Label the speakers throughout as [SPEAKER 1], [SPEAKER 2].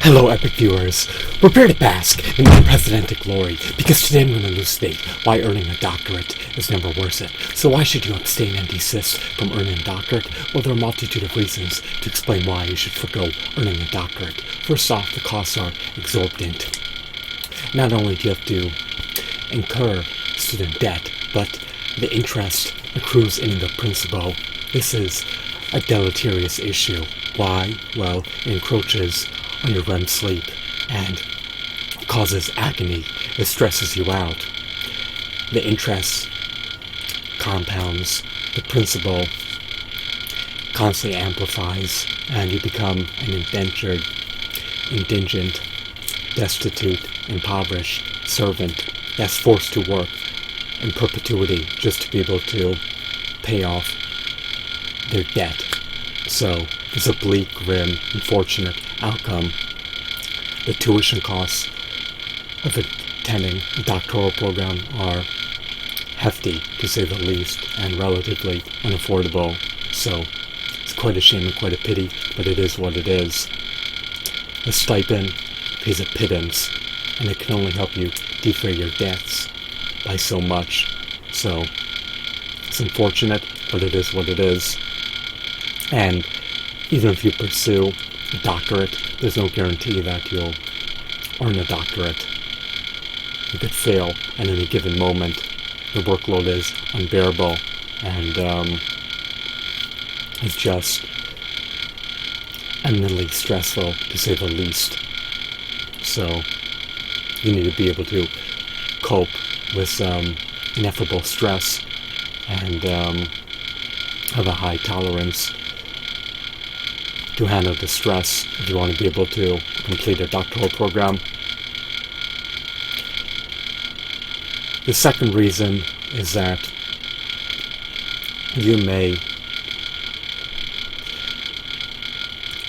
[SPEAKER 1] Hello, epic viewers. Prepare to bask in unprecedented glory, because today I'm going to elucidate why earning a doctorate is never worth it. So why should you abstain and desist from earning a doctorate? Well, there are a multitude of reasons to explain why you should forego earning a doctorate. First off, the costs are exorbitant. Not only do you have to incur student debt, but the interest accrues in the principal. This is a deleterious issue. Why? Well, it encroaches on your REM sleep and causes agony. It stresses you out. The interest compounds, the principal constantly amplifies, and you become an indentured, indigent, destitute, impoverished servant that's forced to work in perpetuity just to be able to pay off their debt. So it's a bleak, grim, unfortunate outcome. The tuition costs of attending a doctoral program are hefty, to say the least, and relatively unaffordable. So it's quite a shame and quite a pity, but it is what it is. The stipend pays a pittance, and it can only help you defray your debts by so much. So it's unfortunate, but it is what it is. And even if you pursue a doctorate, there's no guarantee that you'll earn a doctorate. You could fail at any given moment. The workload is unbearable, and it's just eminently stressful, to say the least. So you need to be able to cope with ineffable stress and have a high tolerance to handle the stress if you want to be able to complete a doctoral program. The second reason is that you may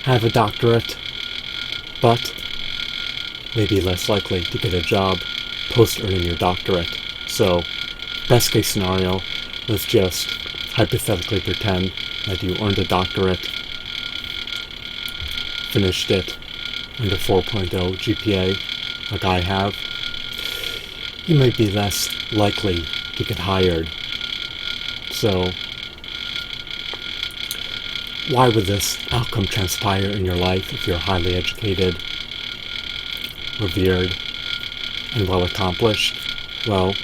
[SPEAKER 1] have a doctorate, but may be less likely to get a job post earning your doctorate. So, best case scenario, let's just hypothetically pretend that you earned a doctorate, finished it under 4.0 GPA, like I have. You might be less likely to get hired. So, why would this outcome transpire in your life if you're highly educated, revered, and well accomplished? Well,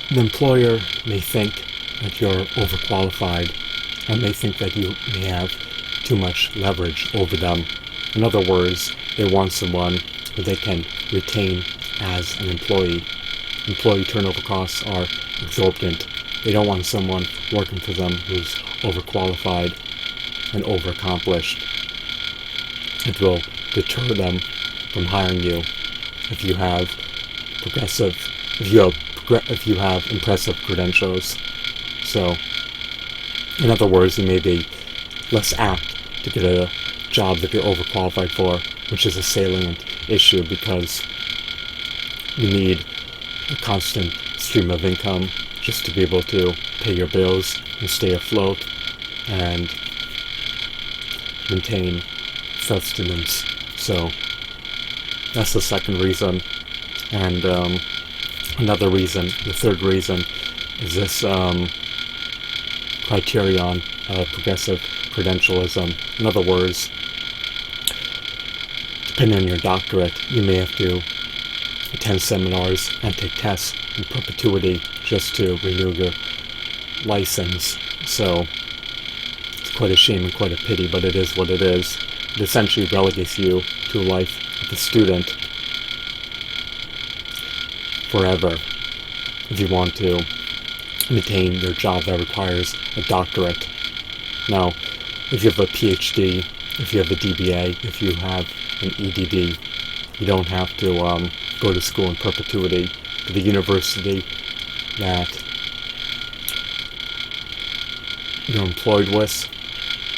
[SPEAKER 1] the employer may think that you're overqualified, and may think that you may have too much leverage over them. In other words, they want someone who they can retain as an employee. Employee turnover costs are exorbitant. They don't want someone working for them who's overqualified and overaccomplished. It will deter them from hiring you if you have impressive credentials. So, in other words, you may be less apt to get a job that you're overqualified for, which is a salient issue because you need a constant stream of income just to be able to pay your bills and stay afloat and maintain sustenance. So that's the second reason. And another reason, the third reason, is this criterion of progressive credentialism. In other words, depending on your doctorate, you may have to attend seminars and take tests in perpetuity just to renew your license. So it's quite a shame and quite a pity, but it is what it is. It essentially relegates you to a life of a student forever if you want to maintain your job that requires a doctorate. Now, if you have a PhD, if you have a DBA, if you have an EDD, you don't have to go to school in perpetuity. But the university that you're employed with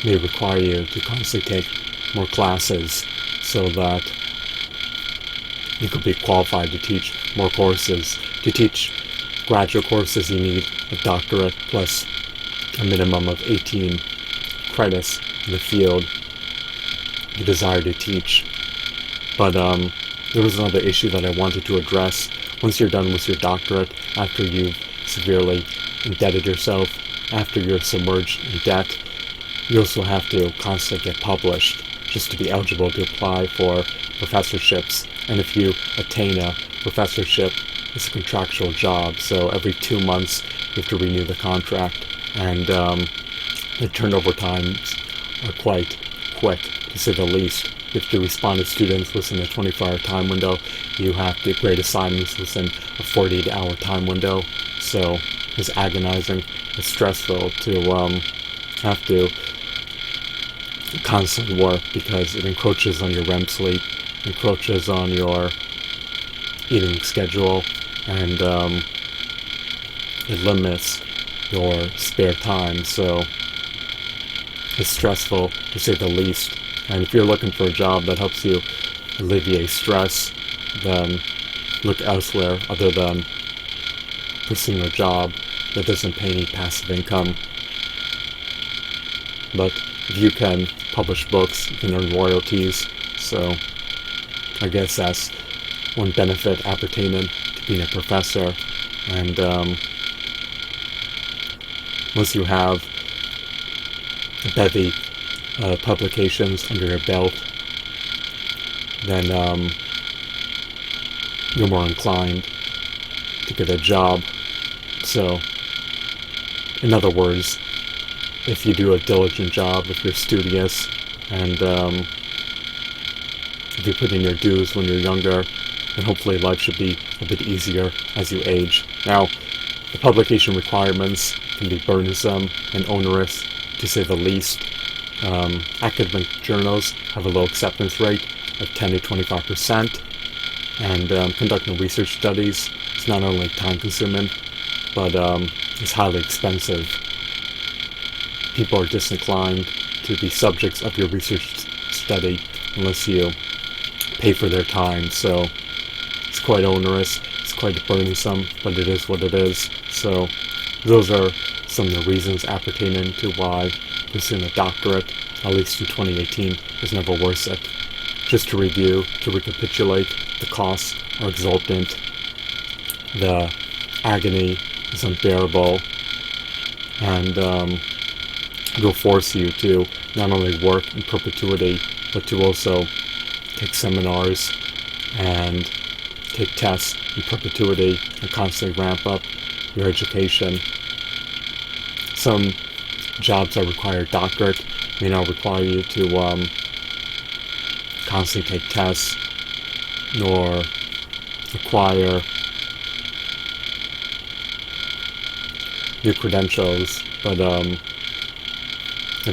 [SPEAKER 1] may require you to constantly take more classes so that you could be qualified to teach more courses. To teach graduate courses, you need a doctorate plus a minimum of 18 credits in the field the desire to teach. But there was another issue that I wanted to address. Once you're done with your doctorate, after you've severely indebted yourself, after you're submerged in debt, you also have to constantly get published just to be eligible to apply for professorships. And if you attain a professorship, it's a contractual job, so every 2 months you have to renew the contract, and the turnover times are quite quick, to say the least. You have to respond to students within a 24-hour time window. You have to grade assignments within a 48-hour time window. So it's agonizing. It's stressful to have to constantly work, because it encroaches on your REM sleep, encroaches on your eating schedule, and it limits your spare time. So it's stressful, to say the least. And if you're looking for a job that helps you alleviate stress, then look elsewhere other than pursuing a job that doesn't pay any passive income. But if you can publish books, you can earn royalties. So I guess that's one benefit appertaining to being a professor. And once you have a bevy publications under your belt, then you're more inclined to get a job. So, in other words, if you do a diligent job, if you're studious, and if you put in your dues when you're younger, then hopefully life should be a bit easier as you age. Now, the publication requirements can be burdensome and onerous, to say the least. Academic journals have a low acceptance rate of 10 to 25%, and conducting research studies is not only time-consuming, but it's highly expensive. People are disinclined to be subjects of your research study unless you pay for their time. So it's quite onerous, it's quite burdensome, but it is what it is. So those are some of the reasons appertaining to why pursuing a doctorate, at least in 2018, is never worth it. Just to review, to recapitulate, the costs are exorbitant, the agony is unbearable, and will force you to not only work in perpetuity, but to also take seminars and take tests in perpetuity and constantly ramp up your education. Some jobs that require a doctorate may not require you to constantly take tests, nor require your credentials, but a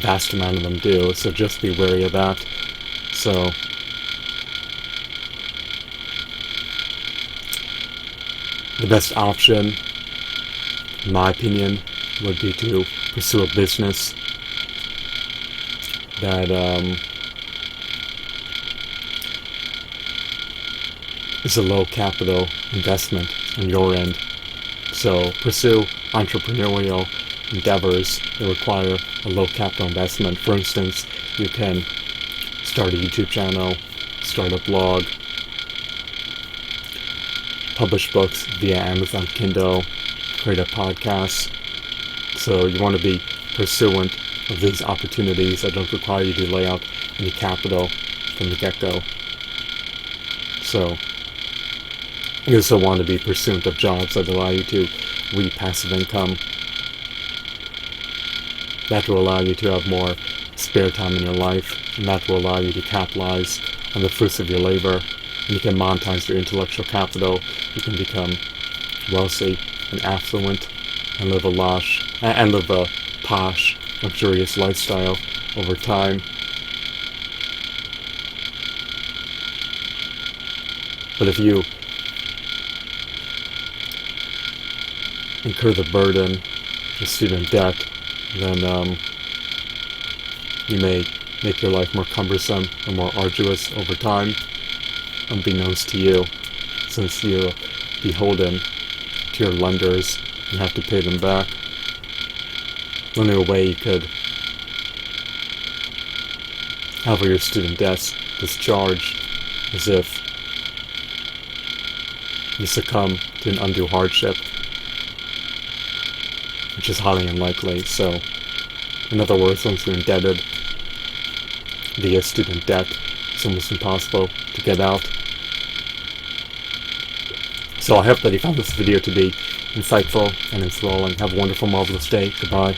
[SPEAKER 1] vast amount of them do, so just be wary of that. So the best option, in my opinion, would be to pursue a business that is a low capital investment on your end. So pursue entrepreneurial endeavors that require a low capital investment. For instance, you can start a YouTube channel, start a blog, publish books via Amazon Kindle, create a podcast. So you want to be pursuant of these opportunities that don't require you to lay out any capital from the get-go. So you also want to be pursuant of jobs that allow you to reap passive income. That will allow you to have more spare time in your life, and that will allow you to capitalize on the fruits of your labor. And you can monetize your intellectual capital. You can become wealthy and affluent and live a posh, luxurious lifestyle over time. But if you incur the burden of student debt, then you may make your life more cumbersome and more arduous over time, unbeknownst to you, since you're beholden to your lenders and have to pay them back. The only way you could However, your student debt's discharged as if you succumb to an undue hardship, which is highly unlikely. So, in other words, once you're indebted via student debt, it's almost impossible to get out. So I hope that you found this video to be insightful and enthralling. Have a wonderful, marvelous day. Goodbye.